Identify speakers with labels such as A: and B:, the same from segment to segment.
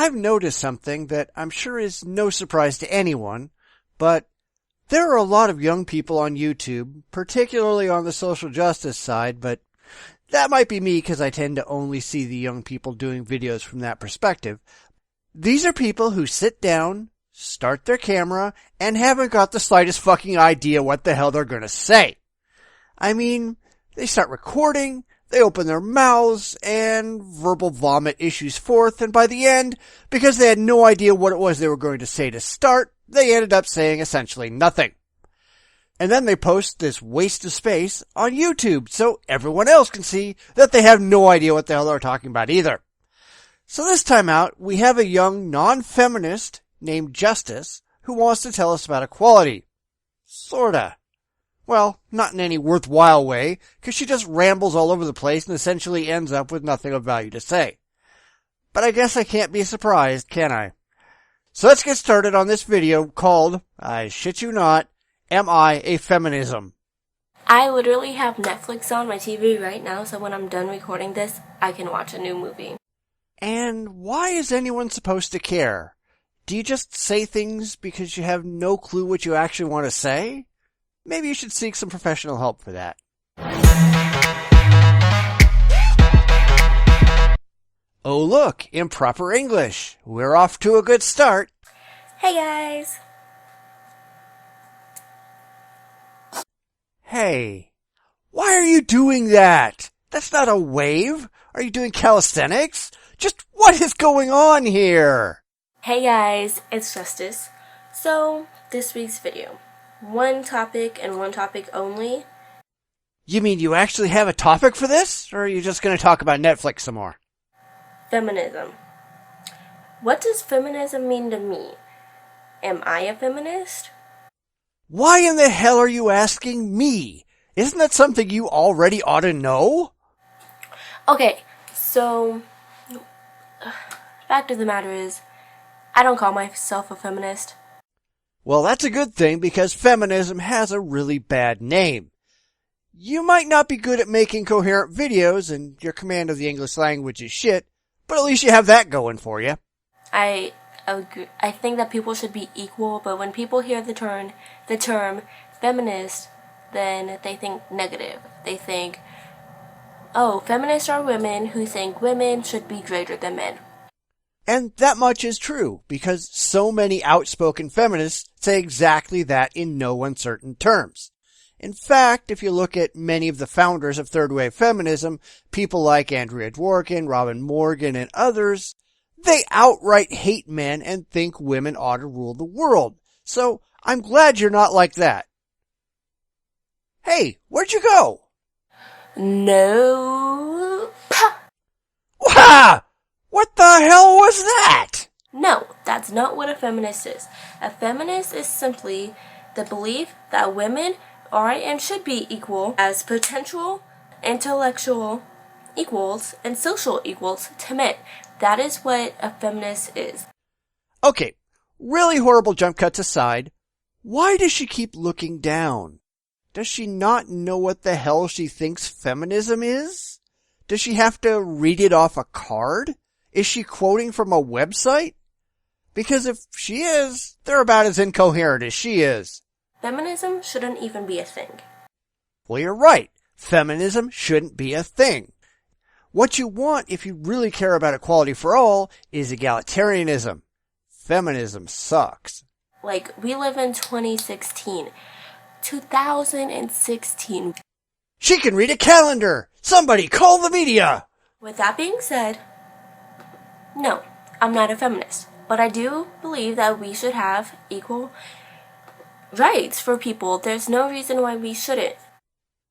A: I've noticed something that I'm sure is no surprise to anyone, but there are a lot of young people on YouTube, particularly on the social justice side, but that might be me because I tend to only see the young people doing videos from that perspective. These are people who sit down, start their camera, and haven't got the slightest fucking idea what the hell they're gonna say. I mean, they start recording, they open their mouths, and verbal vomit issues forth, and by the end, because they had no idea what it was they were going to say to start, they ended up saying essentially nothing. And then they post this waste of space on YouTube so everyone else can see that they have no idea what the hell they're talking about either. So this time out, we have a young non-feminist named Justice who wants to tell us about equality. Sorta. Well, not in any worthwhile way, because she just rambles all over the place and essentially ends up with nothing of value to say. But I guess I can't be surprised, can I? So let's get started on this video called, I shit you not, Am I a Feminism?
B: I literally have Netflix on my TV right now, so when I'm done recording this, I can watch a new movie.
A: And why is anyone supposed to care? Do you just say things because you have no clue what you actually want to say? Maybe you should seek some professional help for that. Oh look, improper English. We're off to a good start.
B: Hey guys!
A: Hey, why are you doing that? That's not a wave. Are you doing calisthenics? Just what is going on here?
B: Hey guys, it's Justice. So, this week's video. One topic and one topic only.
A: You mean you actually have a topic for this? Or are you just going to talk about Netflix some more?
B: Feminism. What does feminism mean to me? Am I a feminist?
A: Why in the hell are you asking me? Isn't that something you already ought to know?
B: Okay, so, fact of the matter is, I don't call myself a feminist.
A: Well, that's a good thing because feminism has a really bad name. You might not be good at making coherent videos and your command of the English language is shit, but at least you have that going for you.
B: I agree. I think that people should be equal, but when people hear the term feminist, then they think negative. They think, oh, feminists are women who think women should be greater than men.
A: And that much is true, because so many outspoken feminists say exactly that in no uncertain terms. In fact, if you look at many of the founders of third-wave feminism, people like Andrea Dworkin, Robin Morgan, and others, they outright hate men and think women ought to rule the world. So, I'm glad you're not like that. Hey, where'd you go?
B: No.
A: Wah! What the hell was that?
B: No, that's not what a feminist is. A feminist is simply the belief that women are and should be equal as potential intellectual equals and social equals to men. That is what a feminist is.
A: Okay, really horrible jump cuts aside, why does she keep looking down? Does she not know what the hell she thinks feminism is? Does she have to read it off a card? Is she quoting from a website? Because if she is, they're about as incoherent as she is.
B: Feminism shouldn't even be a thing.
A: Well, you're right. Feminism shouldn't be a thing. What you want, if you really care about equality for all, is egalitarianism. Feminism sucks.
B: Like, we live in 2016. 2016.
A: She can read a calendar! Somebody call the media!
B: With that being said, no, I'm not a feminist. But I do believe that we should have equal rights for people. There's no reason why we shouldn't.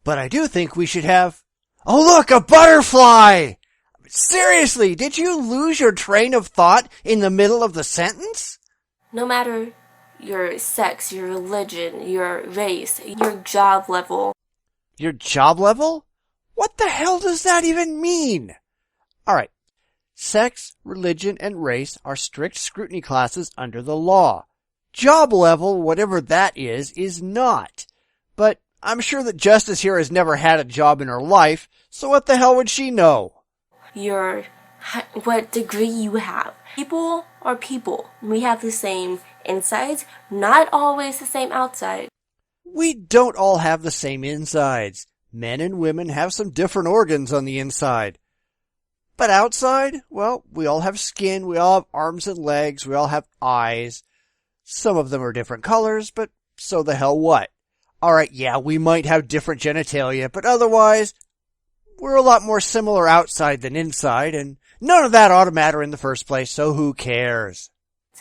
A: But I do think we should have... Oh look, a butterfly! Seriously, did you lose your train of thought in the middle of the sentence?
B: No matter your sex, your religion, your race, your job level.
A: Your job level? What the hell does that even mean? Alright. Sex, religion, and race are strict scrutiny classes under the law. Job level, whatever that is not. But I'm sure that Justice here has never had a job in her life, so what the hell would she know?
B: Your what degree you have. People are people. We have the same insides, not always the same outside.
A: We don't all have the same insides. Men and women have some different organs on the inside. But outside, well, we all have skin, we all have arms and legs, we all have eyes. Some of them are different colors, but so the hell what? Alright, yeah, we might have different genitalia, but otherwise, we're a lot more similar outside than inside, and none of that ought to matter in the first place, so who cares?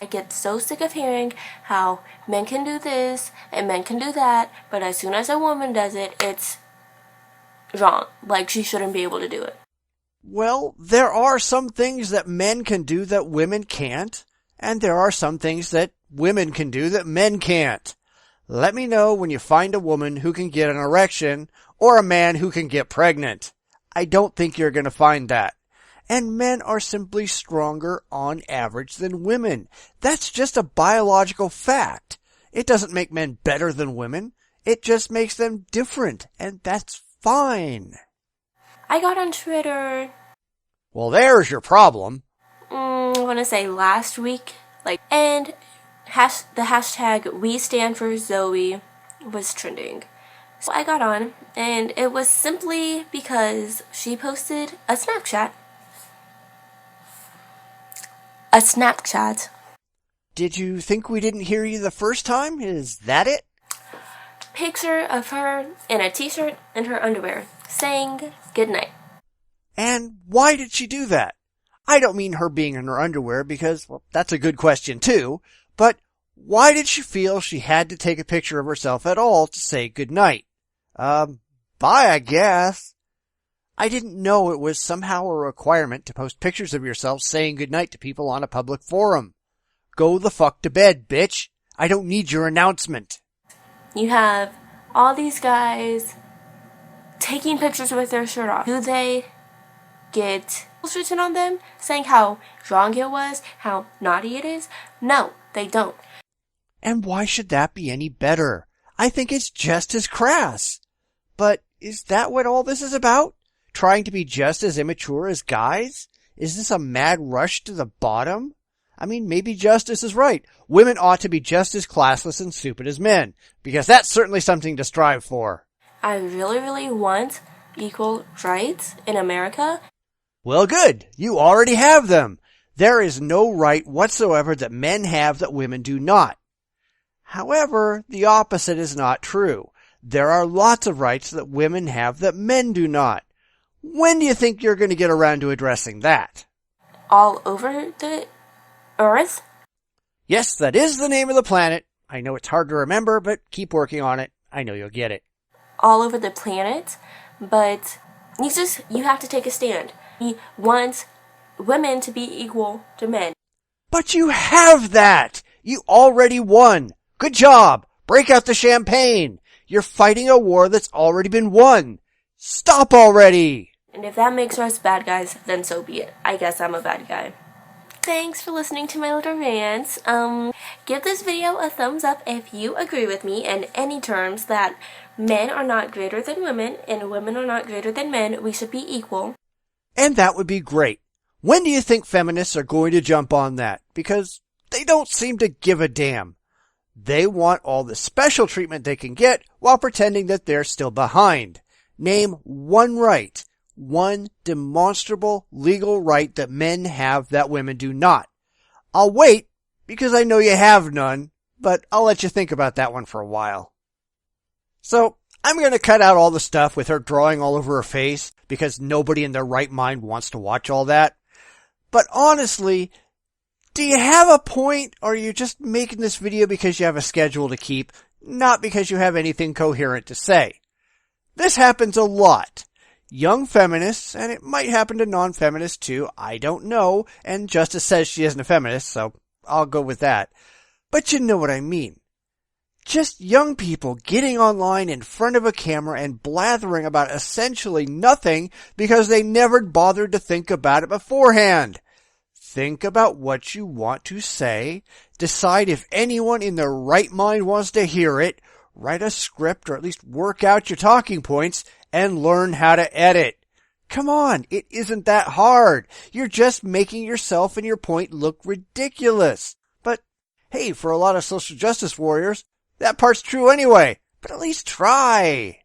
B: I get so sick of hearing how men can do this and men can do that, but as soon as a woman does it, it's wrong. Like, she shouldn't be able to do it.
A: Well, there are some things that men can do that women can't, and there are some things that women can do that men can't. Let me know when you find a woman who can get an erection or a man who can get pregnant. I don't think you're going to find that. And men are simply stronger on average than women. That's just a biological fact. It doesn't make men better than women. It just makes them different, and that's fine.
B: I got on Twitter.
A: Well, there's your problem.
B: I want to say last week. And the hashtag We Stand for Zoe was trending. So I got on, and it was simply because she posted a Snapchat.
A: Did you think we didn't hear you the first time? Is that it?
B: Picture of her in a t-shirt and her underwear, saying goodnight.
A: And why did she do that? I don't mean her being in her underwear because, well, that's a good question too, but why did she feel she had to take a picture of herself at all to say goodnight? Bye, I guess. I didn't know it was somehow a requirement to post pictures of yourself saying goodnight to people on a public forum. Go the fuck to bed, bitch. I don't need your announcement.
B: You have all these guys taking pictures with their shirt off. Do they get written on them saying how wrong it was, how naughty it is? No, they don't.
A: And why should that be any better? I think it's just as crass. But is that what all this is about? Trying to be just as immature as guys? Is this a mad rush to the bottom? I mean, maybe Justice is right. Women ought to be just as classless and stupid as men, because that's certainly something to strive for.
B: I really, really want equal rights in America.
A: Well, good. You already have them. There is no right whatsoever that men have that women do not. However, the opposite is not true. There are lots of rights that women have that men do not. When do you think you're going to get around to addressing that?
B: All over the Earth?
A: Yes, that is the name of the planet. I know it's hard to remember, but keep working on it. I know you'll get it.
B: All over the planet, but you have to take a stand. We want women to be equal to men.
A: But you have that! You already won! Good job! Break out the champagne! You're fighting a war that's already been won! Stop already!
B: And if that makes us bad guys, then so be it. I guess I'm a bad guy. Thanks for listening to my little rants. Give this video a thumbs up if you agree with me in any terms that men are not greater than women and women are not greater than men. We should be equal.
A: And that would be great. When do you think feminists are going to jump on that? Because they don't seem to give a damn. They want all the special treatment they can get while pretending that they're still behind. Name one right. One demonstrable legal right that men have that women do not. I'll wait, because I know you have none, but I'll let you think about that one for a while. So, I'm going to cut out all the stuff with her drawing all over her face, because nobody in their right mind wants to watch all that. But honestly, do you have a point, or are you just making this video because you have a schedule to keep, not because you have anything coherent to say? This happens a lot. Young feminists, and it might happen to non-feminists too, I don't know, and Justice says she isn't a feminist, so I'll go with that. But you know what I mean. Just young people getting online in front of a camera and blathering about essentially nothing because they never bothered to think about it beforehand. Think about what you want to say, decide if anyone in their right mind wants to hear it, write a script or at least work out your talking points, and learn how to edit. Come on, it isn't that hard. You're just making yourself and your point look ridiculous. But hey, for a lot of social justice warriors, that part's true anyway. But at least try.